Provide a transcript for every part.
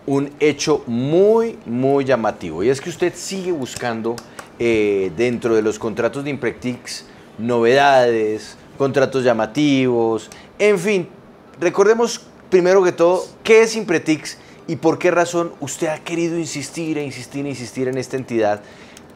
un hecho muy llamativo, y es que usted sigue buscando dentro de los contratos de Impretix novedades, contratos llamativos, en fin. Recordemos primero que todo qué es Impretix y por qué razón usted ha querido insistir en esta entidad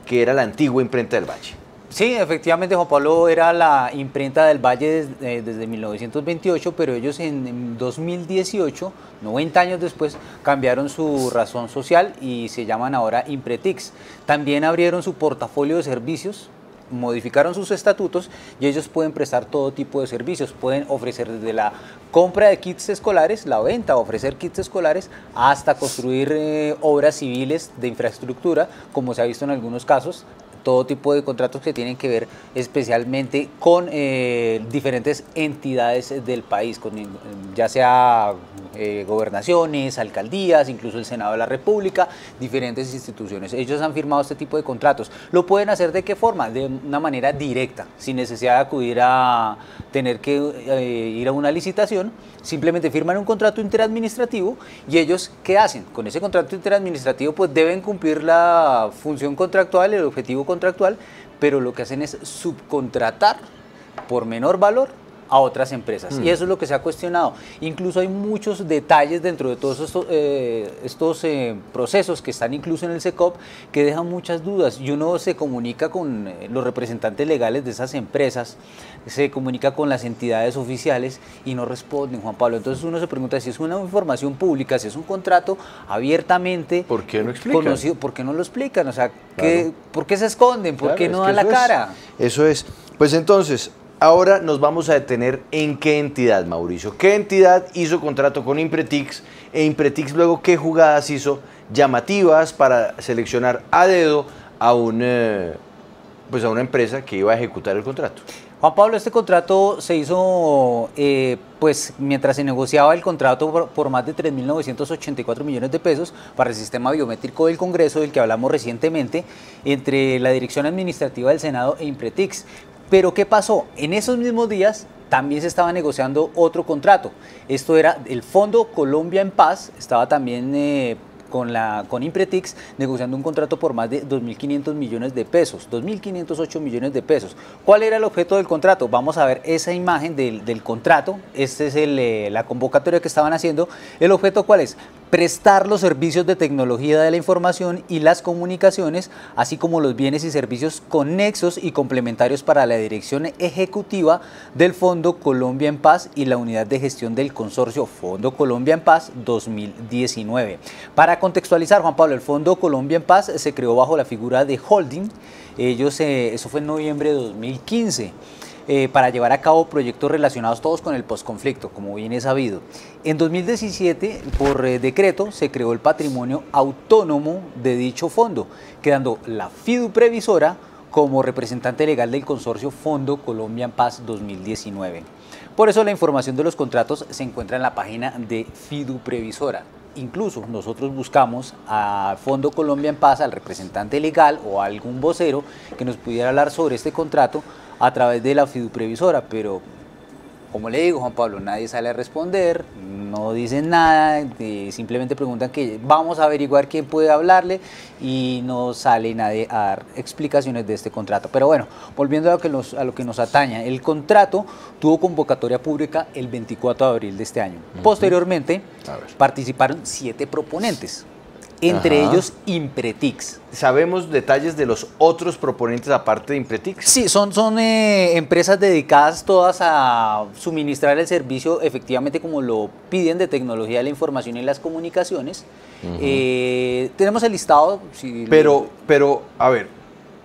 que era la antigua Imprenta del Valle. Sí, efectivamente, Juan Pablo, era la Imprenta del Valle desde 1928, pero ellos en 2018, 90 años después, cambiaron su razón social y se llaman ahora Impretix. También abrieron su portafolio de servicios, modificaron sus estatutos y ellos pueden prestar todo tipo de servicios. Pueden ofrecer desde la compra de kits escolares, la venta, ofrecer kits escolares, hasta construir obras civiles de infraestructura, como se ha visto en algunos casos. Todo tipo de contratos que tienen que ver especialmente con diferentes entidades del país, ya sea gobernaciones, alcaldías, incluso el Senado de la República, diferentes instituciones. Ellos han firmado este tipo de contratos. ¿Lo pueden hacer de qué forma? De una manera directa, sin necesidad de acudir a tener que ir a una licitación. Simplemente firman un contrato interadministrativo y ellos, ¿qué hacen? Con ese contrato interadministrativo pues deben cumplir la función contractual, el objetivo contractual, pero lo que hacen es subcontratar por menor valor a otras empresas. Y eso es lo que se ha cuestionado. Incluso hay muchos detalles dentro de todos estos procesos que están incluso en el SECOP que dejan muchas dudas. Y uno se comunica con los representantes legales de esas empresas, se comunica con las entidades oficiales y no responden, Juan Pablo. Entonces uno se pregunta si es una información pública, si es un contrato abiertamente ¿por qué no explican? Conocido, ¿por qué no lo explican? O sea, claro. ¿Por qué se esconden? ¿Por qué no dan la cara? Eso es. Pues entonces, ahora nos vamos a detener en qué entidad, Mauricio. ¿Qué entidad hizo contrato con Impretix? E Impretix luego, ¿qué jugadas hizo llamativas para seleccionar a dedo a una empresa que iba a ejecutar el contrato? Juan Pablo, este contrato se hizo pues mientras se negociaba el contrato por más de 3.984 millones de pesos para el sistema biométrico del Congreso, del que hablamos recientemente, entre la Dirección Administrativa del Senado e Impretix. Pero ¿qué pasó? En esos mismos días también se estaba negociando otro contrato. Esto era el Fondo Colombia en Paz, estaba también con Impretix negociando un contrato por más de 2.500 millones de pesos, 2.508 millones de pesos. ¿Cuál era el objeto del contrato? Vamos a ver esa imagen del contrato. Esta es la convocatoria que estaban haciendo. ¿El objeto cuál es? Prestar los servicios de tecnología de la información y las comunicaciones, así como los bienes y servicios conexos y complementarios para la dirección ejecutiva del Fondo Colombia en Paz y la unidad de gestión del consorcio Fondo Colombia en Paz 2019. Para contextualizar, Juan Pablo, el Fondo Colombia en Paz se creó bajo la figura de holding. Eso fue en noviembre de 2015. Para llevar a cabo proyectos relacionados todos con el posconflicto, como bien es sabido. En 2017, por decreto, se creó el patrimonio autónomo de dicho fondo, quedando la FIDU Previsora como representante legal del consorcio Fondo Colombia en Paz 2019. Por eso la información de los contratos se encuentra en la página de FIDU Previsora. Incluso nosotros buscamos a Fondo Colombia en Paz, al representante legal o a algún vocero que nos pudiera hablar sobre este contrato a través de la FIDU Previsora, pero como le digo, Juan Pablo, nadie sale a responder, no dicen nada, simplemente preguntan que vamos a averiguar quién puede hablarle y no sale nadie a dar explicaciones de este contrato. Pero bueno, volviendo a lo que nos atañe, el contrato tuvo convocatoria pública el 24 de abril de este año. Posteriormente participaron 7 proponentes. Entre ellos Impretix. ¿Sabemos detalles de los otros proponentes aparte de Impretix? Sí, son empresas dedicadas todas a suministrar el servicio efectivamente como lo piden de tecnología de la información y las comunicaciones. Tenemos el listado. Si pero, a ver,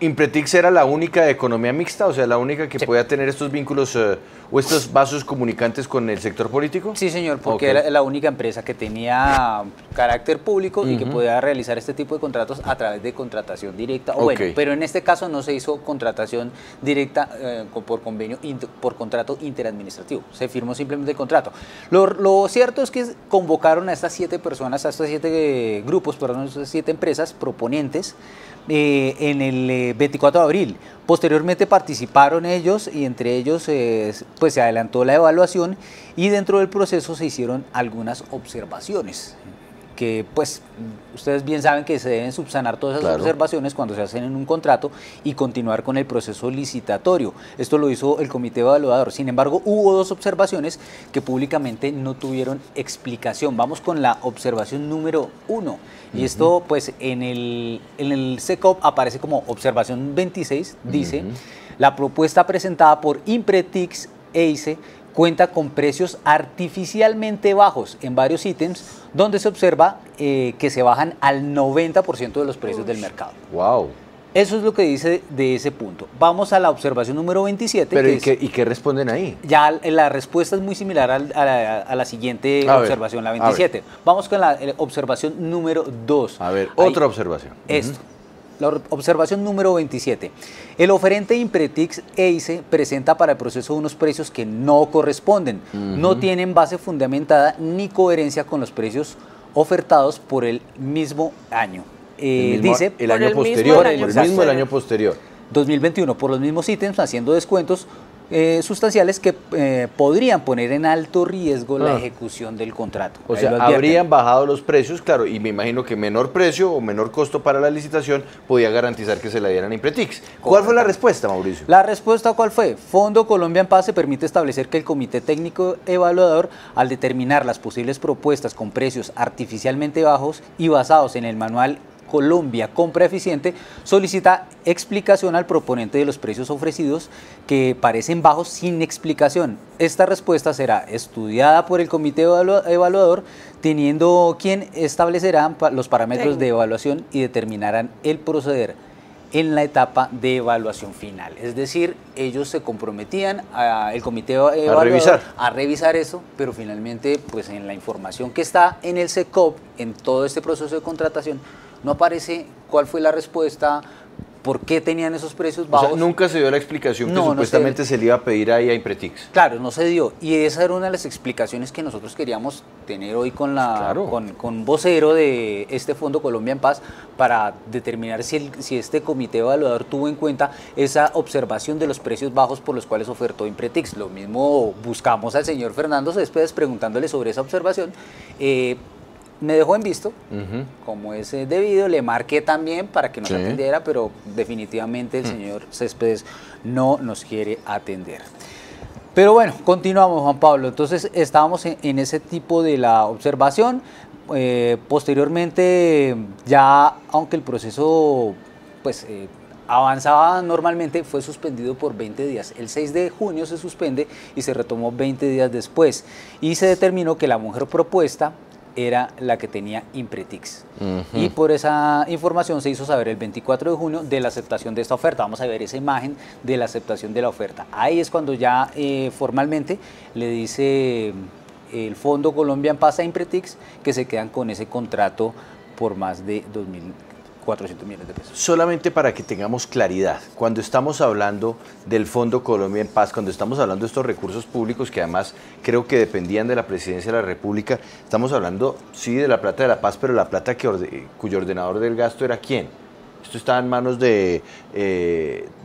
¿Impretix era la única de economía mixta? O sea, la única que podía tener estos vínculos o estos vasos comunicantes con el sector político. Sí, señor, porque era la única empresa que tenía carácter público y que podía realizar este tipo de contratos a través de contratación directa. Bueno, pero en este caso no se hizo contratación directa por convenio, por contrato interadministrativo. Se firmó simplemente el contrato. Lo cierto es que convocaron a estas 7 personas, a estos 7 grupos, perdón, estas 7 empresas proponentes en el 24 de abril. Posteriormente participaron ellos y entre ellos pues se adelantó la evaluación y dentro del proceso se hicieron algunas observaciones que pues ustedes bien saben que se deben subsanar todas esas observaciones cuando se hacen en un contrato y continuar con el proceso licitatorio. Esto lo hizo el comité evaluador. Sin embargo, hubo dos observaciones que públicamente no tuvieron explicación. Vamos con la observación número 1. Y esto pues en el SECOP aparece como observación 26, dice, la propuesta presentada por Impretix EICE cuenta con precios artificialmente bajos en varios ítems, donde se observa que se bajan al 90% de los precios del mercado. ¡Wow! Eso es lo que dice de ese punto. Vamos a la observación número 27. Pero ¿y qué responden ahí? Ya la respuesta es muy similar a la siguiente observación, la 27. Vamos con la observación número 2. A ver, otra observación. Esto. La observación número 27. El oferente Impretix EICE presenta para el proceso unos precios que no corresponden, no tienen base fundamentada ni coherencia con los precios ofertados por el mismo año. Dice el año posterior, el año posterior. 2021, por los mismos ítems, haciendo descuentos sustanciales que podrían poner en alto riesgo la ejecución del contrato. O sea, habrían bajado los precios, claro, y me imagino que menor precio o menor costo para la licitación podía garantizar que se la dieran a Impretix. ¿Cuál fue la respuesta, Mauricio? La respuesta, ¿cuál fue? Fondo Colombia en Paz se permite establecer que el Comité Técnico Evaluador, al determinar las posibles propuestas con precios artificialmente bajos y basados en el manual Colombia Compra Eficiente, solicita explicación al proponente de los precios ofrecidos que parecen bajos sin explicación. Esta respuesta será estudiada por el comité evaluador, teniendo quien establecerá los parámetros de evaluación y determinarán el proceder en la etapa de evaluación final. Es decir, ellos se comprometían el comité evaluador a revisar eso, pero finalmente, pues en la información que está en el SECOP, en todo este proceso de contratación, no aparece cuál fue la respuesta, por qué tenían esos precios bajos. O sea, nunca se dio la explicación que supuestamente se le iba a pedir ahí a Impretix. Claro, no se dio. Y esa era una de las explicaciones que nosotros queríamos tener hoy con con vocero de este Fondo Colombia en Paz para determinar si este comité evaluador tuvo en cuenta esa observación de los precios bajos por los cuales ofertó Impretix. Lo mismo buscamos al señor Fernando Céspedes preguntándole sobre esa observación. Me dejó en visto, como es debido, le marqué también para que nos atendiera, pero definitivamente el señor Céspedes no nos quiere atender. Pero bueno, continuamos, Juan Pablo. Entonces estábamos en ese tipo de la observación. Posteriormente, ya aunque el proceso pues avanzaba normalmente, fue suspendido por 20 días. El 6 de junio se suspende y se retomó 20 días después. Y se determinó que la mujer propuesta era la que tenía Impretix. Y por esa información se hizo saber el 24 de junio de la aceptación de esta oferta. Vamos a ver esa imagen de la aceptación de la oferta. Ahí es cuando ya formalmente le dice el Fondo Colombia en Paz a Impretix que se quedan con ese contrato por más de 2.400 millones de pesos. Solamente para que tengamos claridad, cuando estamos hablando del Fondo Colombia en Paz, cuando estamos hablando de estos recursos públicos que además creo que dependían de la Presidencia de la República, estamos hablando, sí, de la plata de la paz, pero la plata cuyo ordenador del gasto era ¿quién? ¿Esto está en manos de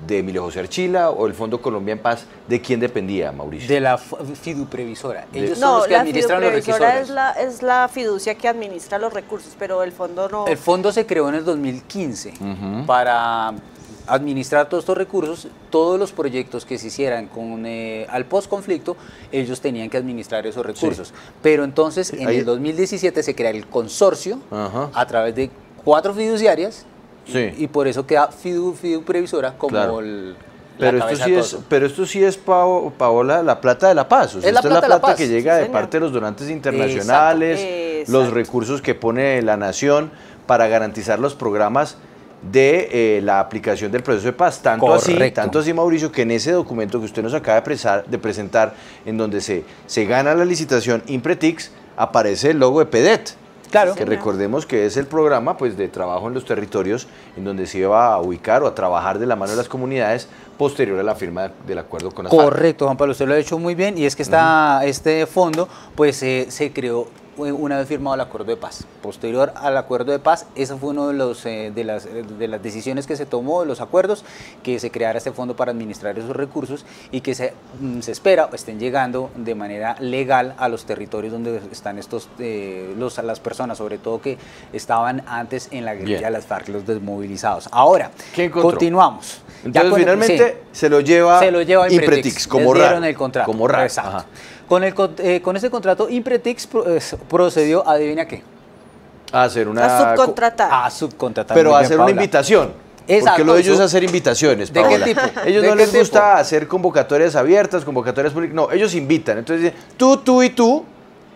Emilio José Archila o el Fondo Colombia en Paz? ¿De quién dependía, Mauricio? De la fiduprevisora. Ellos son los que administran los recursos. Es la fiducia que administra los recursos, pero el fondo no. El fondo se creó en el 2015 para administrar todos estos recursos. Todos los proyectos que se hicieran al post-conflicto, ellos tenían que administrar esos recursos. Pero entonces, en el 2017 se crea el consorcio a través de 4 fiduciarias. Y por eso queda fiduprevisora como pero esto sí es, Paola, la plata de la paz. O sea, esto es la plata que llega de parte de los donantes internacionales, los recursos que pone la nación para garantizar los programas de la aplicación del proceso de paz. Tanto así, Mauricio, que en ese documento que usted nos acaba de presentar, en donde se gana la licitación Impretix, aparece el logo de PEDET. Claro. Que recordemos que es el programa pues, de trabajo en los territorios en donde se iba a ubicar o a trabajar de la mano de las comunidades posterior a la firma del acuerdo con las FARC. Correcto, Juan Pablo, usted lo ha hecho muy bien, y es que este fondo pues se creó una vez firmado el acuerdo de paz. Posterior al acuerdo de paz, esa fue una de las decisiones que se tomó, de los acuerdos, que se creara este fondo para administrar esos recursos y que se espera estén llegando de manera legal a los territorios donde están las personas, sobre todo que estaban antes en la guerrilla de las FARC, los desmovilizados. Ahora, continuamos. Entonces, finalmente se lo lleva Impretix, como dieron el contrato. Como RAR. Exacto. Con ese contrato, Impretix procedió, adivina qué. A hacer una... A subcontratar. A subcontratar. Pero a hacer una invitación. Exacto. Porque lo de ellos es hacer invitaciones, Paola. ¿De qué tipo? Ellos no les gusta hacer convocatorias abiertas, convocatorias públicas. No, ellos invitan. Entonces dicen, tú y tú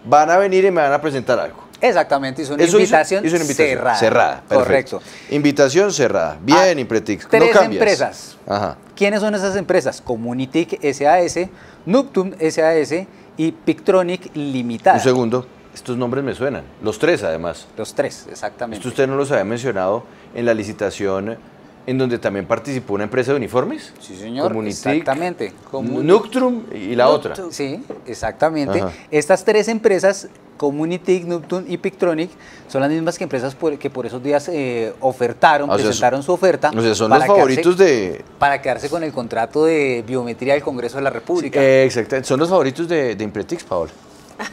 van a venir y me van a presentar algo. Exactamente, hizo una invitación cerrada. Correcto. Perfecto. Invitación cerrada. Bien, Impretix. Tres no cambias. Empresas. Ajá. ¿Quiénes son esas empresas? Comunitic SAS, Nuptum SAS y Pictronic Limitada. Un segundo. Estos nombres me suenan. Los tres, además. Los tres, exactamente. ¿Esto usted no los había mencionado en la licitación en donde también participó una empresa de uniformes? Sí, señor. Comunitic, exactamente. Nuptum y la otra. Sí, exactamente. Ajá. Estas tres empresas, Comunitic, Nuptum y Pictronic, son las mismas que empresas que por esos días presentaron su oferta. O sea, son los favoritos para quedarse con el contrato de biometría del Congreso de la República. Sí, exactamente. Son los favoritos de Impretix, Paola.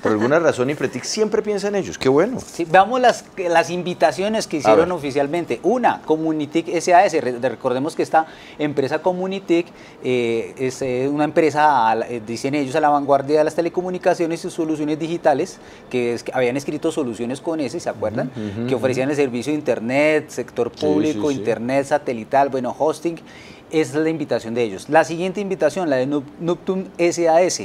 Por alguna razón, Impretix siempre piensa en ellos. ¡Qué bueno! Sí, veamos las invitaciones que hicieron oficialmente. Una, Comunitic SAS. Recordemos que esta empresa Comunitic es una empresa, dicen ellos, a la vanguardia de las telecomunicaciones y soluciones digitales, que habían escrito soluciones con ese, ¿se acuerdan? Que ofrecían el servicio de Internet, sector público, Internet satelital, bueno, hosting. Esa es la invitación de ellos. La siguiente invitación, la de Nuptum SAS.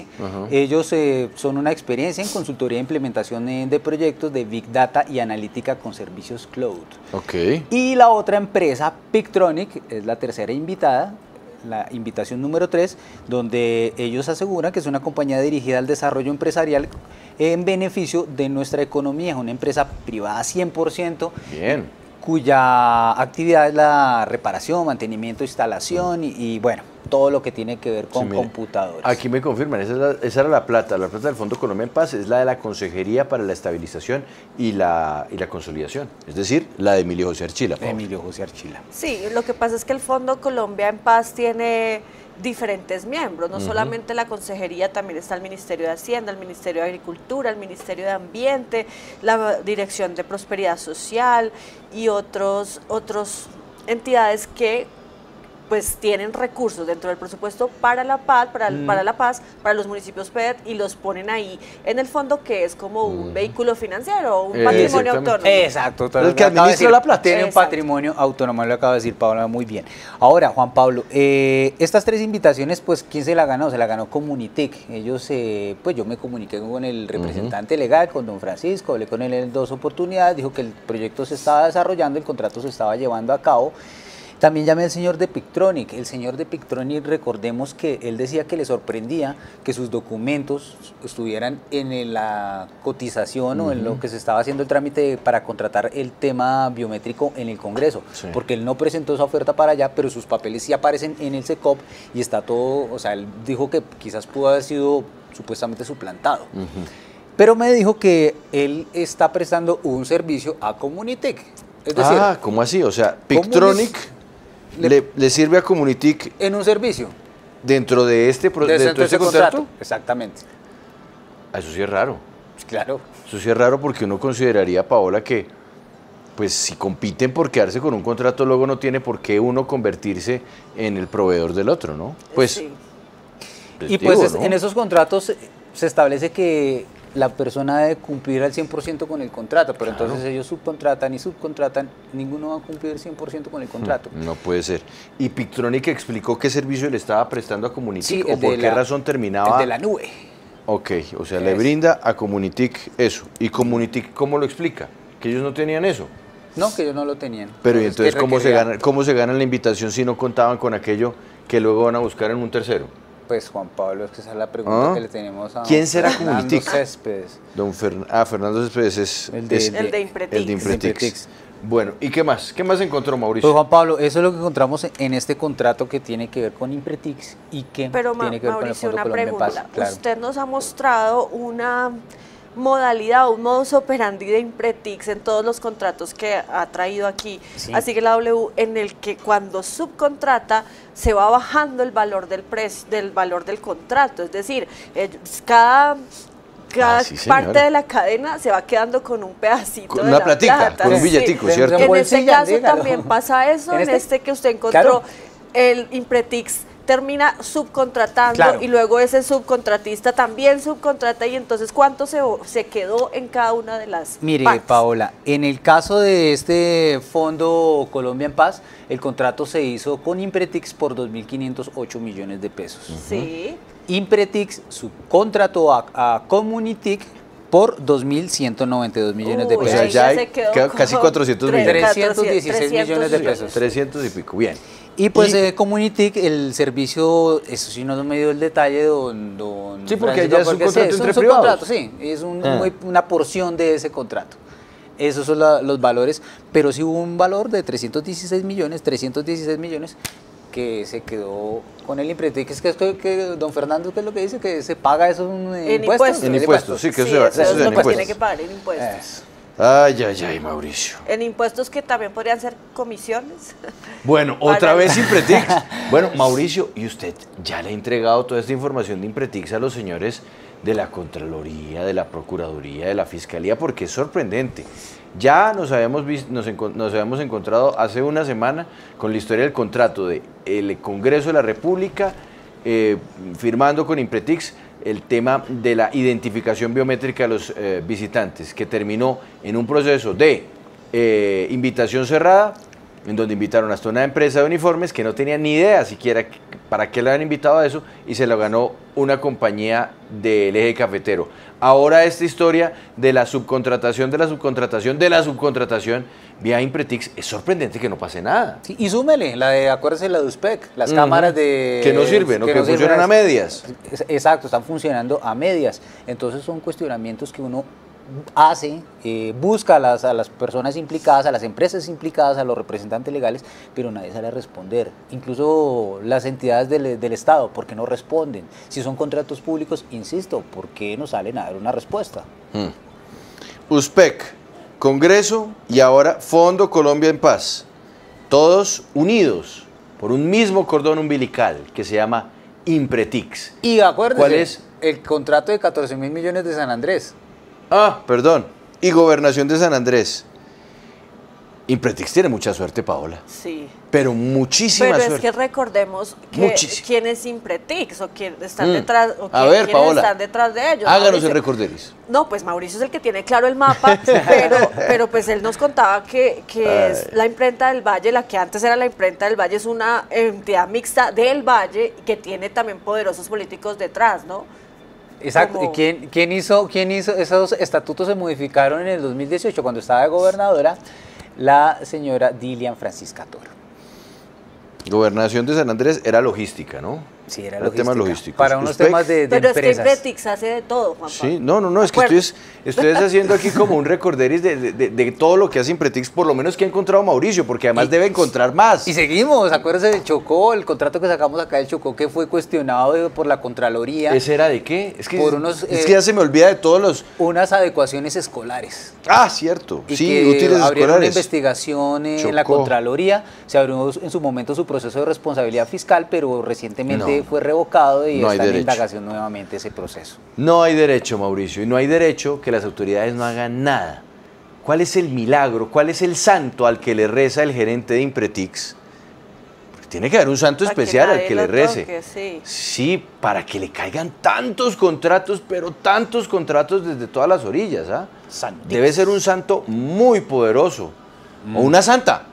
Ellos son una experiencia en consultoría e implementación de proyectos de Big Data y analítica con servicios cloud. Okay. Y la otra empresa, Pictronic, es la tercera invitada, la invitación número 3, donde ellos aseguran que es una compañía dirigida al desarrollo empresarial en beneficio de nuestra economía. Es una empresa privada 100%. Bien. Cuya actividad es la reparación, mantenimiento, instalación y bueno, todo lo que tiene que ver con computadores. Aquí me confirman, esa era la plata del Fondo Colombia en Paz, es la de la Consejería para la Estabilización y la Consolidación, es decir, la de Emilio José Archila. Emilio José Archila. Sí, lo que pasa es que el Fondo Colombia en Paz tiene diferentes miembros, no solamente la consejería, también está el Ministerio de Hacienda, el Ministerio de Agricultura, el Ministerio de Ambiente, la Dirección de Prosperidad Social y otros entidades que pues tienen recursos dentro del presupuesto para la paz, para los municipios PED y los ponen ahí en el fondo que es como un vehículo financiero, un patrimonio autónomo. Exacto, el que administra la plata. Tiene un patrimonio autónomo, lo acaba de decir Paola muy bien. Ahora, Juan Pablo, estas tres invitaciones, pues, ¿quién se la ganó? Se la ganó Comunitic. Ellos, pues yo me comuniqué con el representante legal, con don Francisco, hablé con él en 2 oportunidades, dijo que el proyecto se estaba desarrollando, el contrato se estaba llevando a cabo. También llamé al señor de Pictronic. El señor de Pictronic, recordemos que él decía que le sorprendía que sus documentos estuvieran en la cotización o en lo que se estaba haciendo el trámite para contratar el tema biométrico en el Congreso, porque él no presentó esa oferta para allá, pero sus papeles sí aparecen en el SECOP y está todo, o sea, él dijo que quizás pudo haber sido supuestamente suplantado. Pero me dijo que él está prestando un servicio a Comunitic. Es decir, ¿cómo así? O sea, Pictronic le sirve a Comunitic en un servicio dentro de este contrato. Exactamente. Eso sí es raro. Claro. Eso sí es raro porque uno consideraría, Paola, que pues si compiten por quedarse con un contrato, luego no tiene por qué uno convertirse en el proveedor del otro, ¿no? Pues, sí. Y pues en esos contratos se establece que la persona debe cumplir al 100% con el contrato, pero entonces ellos subcontratan, ninguno va a cumplir 100% con el contrato. No puede ser. ¿Y Pictronic explicó qué servicio le estaba prestando a Comunitic o por qué razón terminaba? El de la nube. Ok, o sea, le brinda a Comunitic eso. ¿Y Comunitic cómo lo explica? ¿Que ellos no tenían eso? No, que ellos no lo tenían. Pero ¿y entonces cómo se ganan la invitación si no contaban con aquello que luego van a buscar en un tercero? Pues Juan Pablo, es que esa es la pregunta que le tenemos a ¿Quién será Comunitic? Céspedes. Fernando Céspedes es el de Impretix. Bueno, ¿y qué más? ¿Qué más encontró Mauricio? Pues Juan Pablo, eso es lo que encontramos en este contrato que tiene que ver con Impretix y que tiene que ver con el Fondo Colombia en Paz. Claro. Usted nos ha mostrado modalidad, un modus operandi de Impretix en todos los contratos que ha traído aquí. Sí. Así que la W, en el que cuando subcontrata se va bajando el valor del precio, del valor del contrato, es decir, cada sí, parte señora. de la cadena se va quedando con un pedacito Con de una la platica, plata. con un Sí. billetico, Sí. ¿cierto? En este Bolsilla, caso dígalo. también pasa eso, ¿En en este? este que usted encontró, Claro. el Impretix termina subcontratando Claro. y luego ese subcontratista también subcontrata y entonces ¿cuánto se quedó en cada una de las Mire, partes? Paola, en el caso de este Fondo Colombia en Paz, el contrato se hizo con Impretix por 2.508 millones de pesos. Sí. Impretix subcontrató a Comunitic por 2.192 millones de Uy, O sea, pesos. ahí ya hay se quedó casi con 400 millones. 316 millones de pesos. 300 y pico, bien. Y pues Y- Comunitic, el servicio, eso sí no me dio el detalle, don Sí, porque Francisco, ya es un porque contrato es un entre subcontrato, privados. sí, es Ah. una porción de ese contrato. Esos son los valores, pero sí hubo un valor de 316 millones que se quedó con el Impretix. Es que don Fernando, ¿qué es lo que dice? Que se paga eso En impuestos. En impuestos, sí, que Sí, eso eso es es en lo que impuestos. tiene que pagar en impuestos. Ay, ay, ay, Mauricio. En impuestos que también podrían ser comisiones. Bueno, Para- otra vez Impretix. Bueno, Mauricio, ¿y usted ya le ha entregado toda esta información de Impretix a los señores de la Contraloría, de la Procuraduría, de la Fiscalía? Porque es sorprendente. Ya nos habíamos encontrado hace una semana con la historia del contrato del Congreso de la República firmando con Impretix el tema de la identificación biométrica de los visitantes, que terminó en un proceso de invitación cerrada, en donde invitaron hasta una empresa de uniformes que no tenía ni idea siquiera para qué le habían invitado a eso, y se lo ganó una compañía del eje cafetero. Ahora esta historia de la subcontratación, vía Impretix, es sorprendente que no pase nada. Sí, y súmele, acuérdese la de USPEC, las cámaras de... Que no sirven, ¿no? Que funcionan a medias. Exacto, están funcionando a medias. Entonces son cuestionamientos que uno hace, busca a las personas implicadas, a las empresas implicadas, a los representantes legales, pero nadie sale a responder. Incluso las entidades del Estado, ¿por qué no responden? Si son contratos públicos, insisto, ¿por qué no salen a dar una respuesta? USPEC, Congreso y ahora Fondo Colombia en Paz, todos unidos por un mismo cordón umbilical que se llama Impretix. Y acuérdense, ¿Cuál es? El contrato de 14.000 millones de San Andrés. Perdón, y Gobernación de San Andrés. Impretix tiene mucha suerte, Paola, Sí. pero muchísima Pero es suerte. que recordemos que Muchísimo. quién es Impretix o quién están detrás o A ver, quiénes Paola, están detrás de ellos. háganos Mauricio. el recorderis. No, pues Mauricio es el que tiene claro el mapa, pero pues él nos contaba que es la imprenta del Valle, la que antes era la imprenta del Valle, es una entidad mixta del Valle que tiene también poderosos políticos detrás, ¿no? Exacto. Como- ¿Y quién hizo esos estatutos? Se modificaron en el 2018 cuando estaba de gobernadora la señora Dilian Francisca Toro. Gobernación de San Andrés era logística, ¿no? Sí, era temas logísticos. Para unos USPEC, temas de Pero es que empresas. Impretix hace de todo, Juan Sí, Pablo. no, es que Acuerdo. estoy haciendo aquí como un recorderis de todo lo que hace Impretix, por lo menos que ha encontrado Mauricio, porque además debe encontrar más. Y seguimos, acuérdense del Chocó, el contrato que sacamos acá del Chocó que fue cuestionado por la Contraloría. ¿Ese era de qué? Es que, Por unos, es que ya se me olvida de todos los... Unas adecuaciones escolares. Cierto. Y Sí, que útiles abrieron una escolares. investigación en la Chocó. Contraloría, se abrió en su momento su proceso de responsabilidad fiscal, pero recientemente No. fue revocado y No hay está en derecho. indagación nuevamente ese proceso. No hay derecho, Mauricio, y no hay derecho que las autoridades no hagan nada. ¿Cuál es el milagro? ¿Cuál es el santo al que le reza el gerente de Impretix? Porque tiene que haber un santo Para que especial al nadie que lo le rece. toque, sí. Sí, para que le caigan tantos contratos, pero tantos contratos desde todas las orillas. Santísimo. Debe ser un santo muy poderoso. O una santa.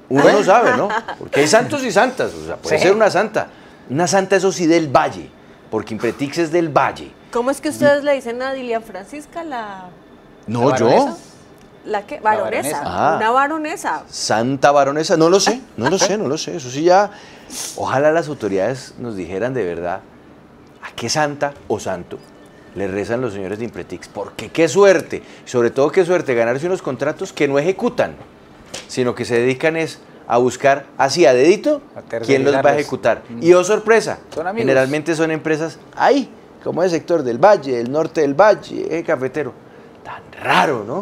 Uno no sabe, ¿no? Porque hay santos y santas. O sea, puede Sí. ser una santa. Una santa, eso sí, del Valle. Porque Impretix es del Valle. ¿Cómo es que ustedes le dicen a Dilian Francisca No, ¿La yo. baronesa? la qué? Baronesa. baronesa. Una baronesa. Santa baronesa, no lo sé. Eso sí ya. Ojalá las autoridades nos dijeran de verdad a qué santa o santo le rezan los señores de Impretix. Porque qué suerte, sobre todo qué suerte ganarse unos contratos que no ejecutan, sino que se dedican es a buscar así a dedito A quién los va a tercerizarlos. ejecutar. Y oh sorpresa, Son amigos. generalmente son empresas ahí, como ese sector del valle, del norte del valle, cafetero. Tan raro, ¿no?